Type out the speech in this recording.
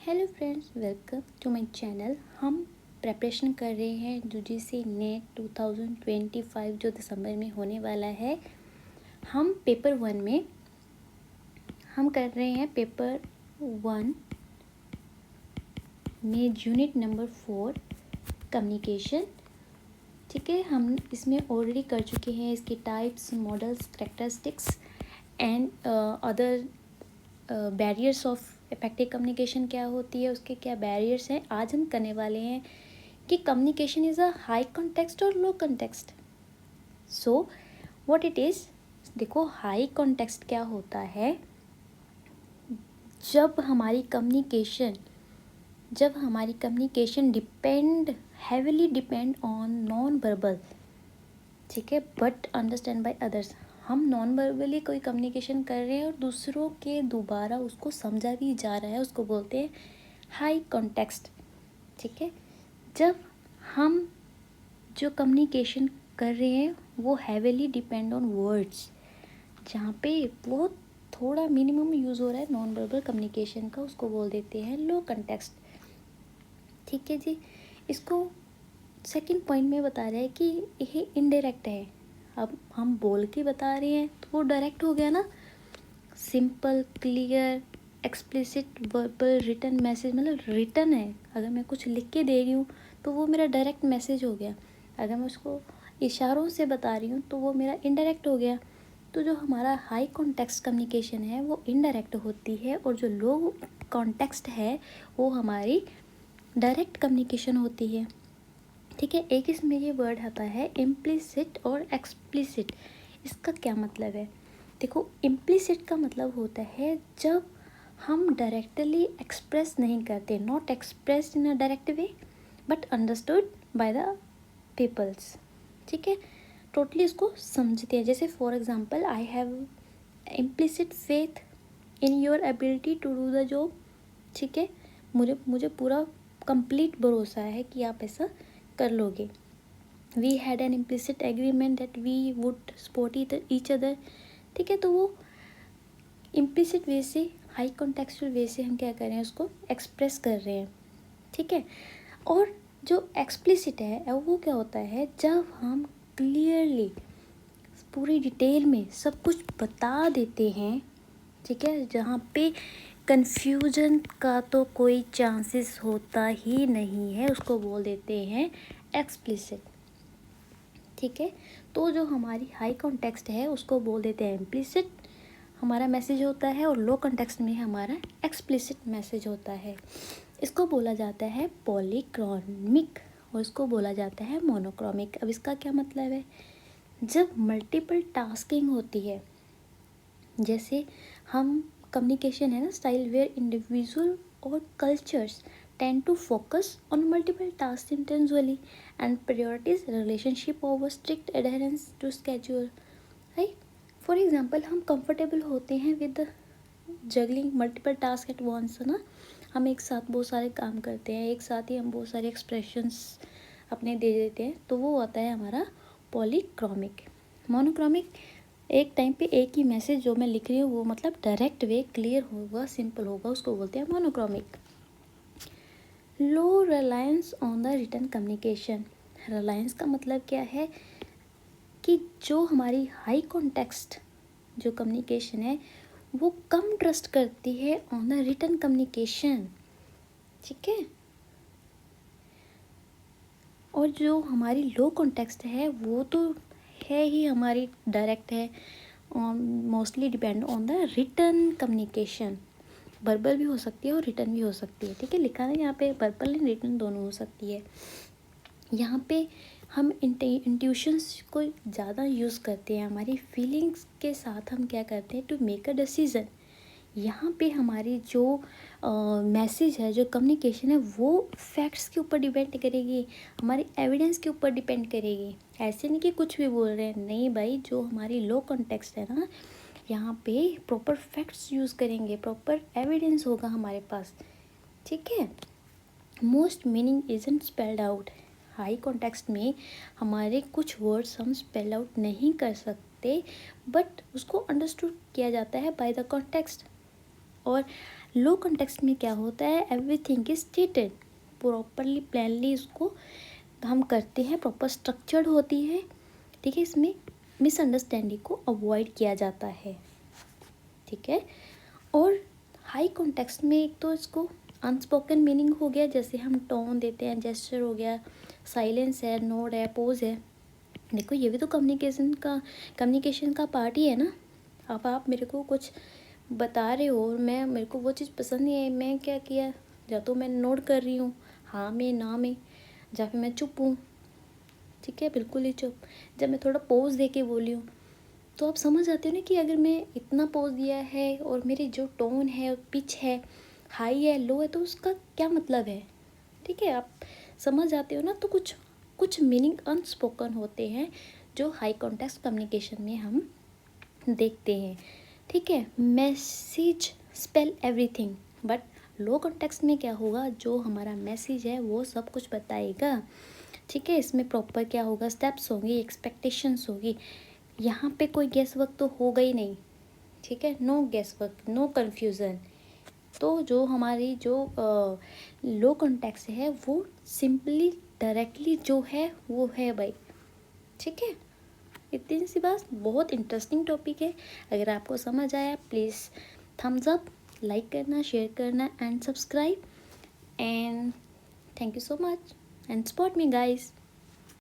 Hello friends, welcome to my channel. हम preparation कर रहे हैं यूजीसी नेट 2025 जो दिसंबर में होने वाला है। हम पेपर वन में हम कर रहे हैं पेपर वन में यूनिट नंबर 4 कम्युनिकेशन। ठीक है, हम इसमें ऑलरेडी कर चुके हैं इसके types, models, characteristics and other barriers of effective communication क्या होती है, उसके क्या बैरियर्स हैं। आज हम करने वाले हैं कि communication is a high context और low context. So what it is, देखो हाई कॉन्टेक्स्ट क्या होता है, जब हमारी communication heavily depend on non verbal, ठीक है, बट अंडरस्टैंड बाय अदर्स। हम नॉन वर्बली कोई कम्युनिकेशन कर रहे हैं और दूसरों के दोबारा उसको समझा भी जा रहा है, उसको बोलते हैं हाई कॉन्टेक्स्ट। ठीक है, जब हम जो कम्युनिकेशन कर रहे हैं वो हैविली डिपेंड ऑन वर्ड्स, जहाँ पे बहुत थोड़ा मिनिमम यूज़ हो रहा है नॉन वर्बल कम्युनिकेशन का, उसको बोल देते हैं लो कॉन्टेक्स्ट। ठीक है जी, इसको सेकंड पॉइंट में बता रहा है कि ये इनडायरेक्ट है। अब हम बोल के बता रहे हैं तो वो डायरेक्ट हो गया ना, simple, clear, explicit, verbal, written message, मतलब रिटन है। अगर मैं कुछ लिख के दे रही हूँ तो वो मेरा डायरेक्ट मैसेज हो गया। अगर मैं उसको इशारों से बता रही हूँ तो वो मेरा इनडायरेक्ट हो गया। तो जो हमारा हाई कॉन्टेक्स्ट कम्युनिकेशन है वो इनडायरेक्ट होती है, और जो लो कॉन्टेक्स्ट है वो हमारी डायरेक्ट कम्युनिकेशन होती है। ठीक है, एक इसमें ये वर्ड आता है इम्प्लिसिट और एक्सप्लिसिट। इसका क्या मतलब है? देखो, इम्प्लिसिट का मतलब होता है जब हम डायरेक्टली एक्सप्रेस नहीं करते, not expressed in a direct way but understood by the peoples. ठीक है, टोटली इसको समझते हैं। जैसे for example, I have implicit faith in your ability to do the job. ठीक है, मुझे पूरा कंप्लीट भरोसा है कि आप ऐसा कर लोगे। We had an implicit agreement that we would support each other. ठीक है, तो वो इम्प्लिसिट वे से, हाई कॉन्टेक्चुअल वे से हम क्या कर रहे हैं, उसको एक्सप्रेस कर रहे हैं। ठीक है, और जो एक्सप्लिसिट है वो क्या होता है, जब हम क्लियरली पूरी डिटेल में सब कुछ बता देते हैं। ठीक है, जहाँ पे कन्फ्यूजन का तो कोई चांसेस होता ही नहीं है, उसको बोल देते हैं एक्सप्लिसिट। ठीक है, तो जो हमारी हाई कॉन्टेक्स्ट है उसको बोल देते हैं इम्प्लिसिट, हमारा मैसेज होता है, और लो कॉन्टेक्स्ट में हमारा एक्सप्लिसिट मैसेज होता है। इसको बोला जाता है पॉलीक्रॉमिक और इसको बोला जाता है मोनोक्रॉमिक। अब इसका क्या मतलब है, जब मल्टीपल टास्किंग होती है, जैसे हम कम्युनिकेशन है ना स्टाइल वेयर इंडिविजुअल और cultures tend to focus on multiple tasks intentionally and prioritize relationship over strict adherence to schedule, right? For example, हम comfortable होते हैं with juggling multiple tasks at once, है ना। हम एक साथ बहुत सारे काम करते हैं, एक साथ ही हम बहुत सारे एक्सप्रेशंस अपने दे देते हैं, तो वो आता है हमारा पॉलीक्रॉमिक। मोनोक्रॉमिक, एक टाइम पे एक ही मैसेज जो मैं लिख रही हूँ वो मतलब डायरेक्ट वे, क्लियर होगा, सिंपल होगा, उसको बोलते हैं monochromic. Low reliance on the written communication. Reliance का मतलब क्या है कि जो हमारी हाई कॉन्टेक्स्ट जो कम्युनिकेशन है वो कम ट्रस्ट करती है ऑन द रिटन कम्युनिकेशन। ठीक है, और जो हमारी लो कॉन्टेक्स्ट है वो तो है ही हमारी डायरेक्ट है, mostly depend on the written communication. Verbal भी हो सकती है और रिटन भी हो सकती है। ठीक है, लिखा है यहाँ पे वर्बल एंड रिटन दोनों हो सकती है। यहाँ पे हम इंट्यूशंस को ज़्यादा यूज़ करते हैं, हमारी फीलिंग्स के साथ हम क्या करते हैं टू मेक अ डिसीज़न। यहाँ पे हमारी जो मैसेज है, जो कम्युनिकेशन है, वो फैक्ट्स के ऊपर डिपेंड करेगी, हमारी एविडेंस के ऊपर डिपेंड करेगी। ऐसे नहीं कि कुछ भी बोल रहे हैं, नहीं भाई, जो हमारी लो कॉन्टेक्स्ट है ना, यहाँ पे प्रॉपर फैक्ट्स यूज़ करेंगे, प्रॉपर एविडेंस होगा हमारे पास। ठीक है, most meaning isn't spelled out. High context में हमारे कुछ वर्ड्स हम स्पेल आउट नहीं कर सकते, बट उसको अंडरस्टूड किया जाता है बाय द कॉन्टेक्स्ट। और लो कॉन्टेक्स्ट में क्या होता है, एवरीथिंग इज स्टेटेड प्रॉपरली प्लानली, इसको हम करते हैं, प्रॉपर स्ट्रक्चर्ड होती है, ठीक है। इसमें मिसअंडरस्टैंडिंग को अवॉइड किया जाता है, ठीक है। और हाई कॉन्टेक्स्ट में एक तो इसको अनस्पोकन मीनिंग हो गया, जैसे हम टोन देते हैं, जेस्चर हो गया, साइलेंस है, नोड है, पोज है। देखो ये भी तो कम्युनिकेशन का पार्ट ही है ना। अब आप मेरे को कुछ बता रहे हो और मेरे को वो चीज़ पसंद नहीं है, मैं क्या किया, या तो मैं नोट कर रही हूँ हाँ में ना में, या फिर मैं चुप हूँ, ठीक है, बिल्कुल ही चुप। जब मैं थोड़ा पोज दे के बोली हूँ तो आप समझ आते हो ना कि अगर मैं इतना पोज दिया है और मेरी जो टोन है, पिच है, हाई है, लो है, तो उसका क्या मतलब है, ठीक है। आप समझ आते हो ना। तो कुछ कुछ मीनिंग अनस्पोकन होते हैं जो हाई कॉन्टेक्स्ट कम्युनिकेशन में हम देखते हैं, ठीक है। Message spell everything, but low context में क्या होगा, जो हमारा मैसेज है वो सब कुछ बताएगा, ठीक है। इसमें प्रॉपर क्या होगा, स्टेप्स होंगे, एक्सपेक्टेशंस होगी, यहाँ पे कोई गेस वर्क तो होगा ही नहीं, ठीक है। No guess work, no confusion. तो जो हमारी जो लो कॉन्टेक्स्ट है वो सिंपली डायरेक्टली जो है वो है भाई, ठीक है। इतनी सी बात, बहुत इंटरेस्टिंग टॉपिक है। अगर आपको समझ आया प्लीज़ थम्स अप, लाइक करना, शेयर करना and subscribe, and thank you so much and support me guys.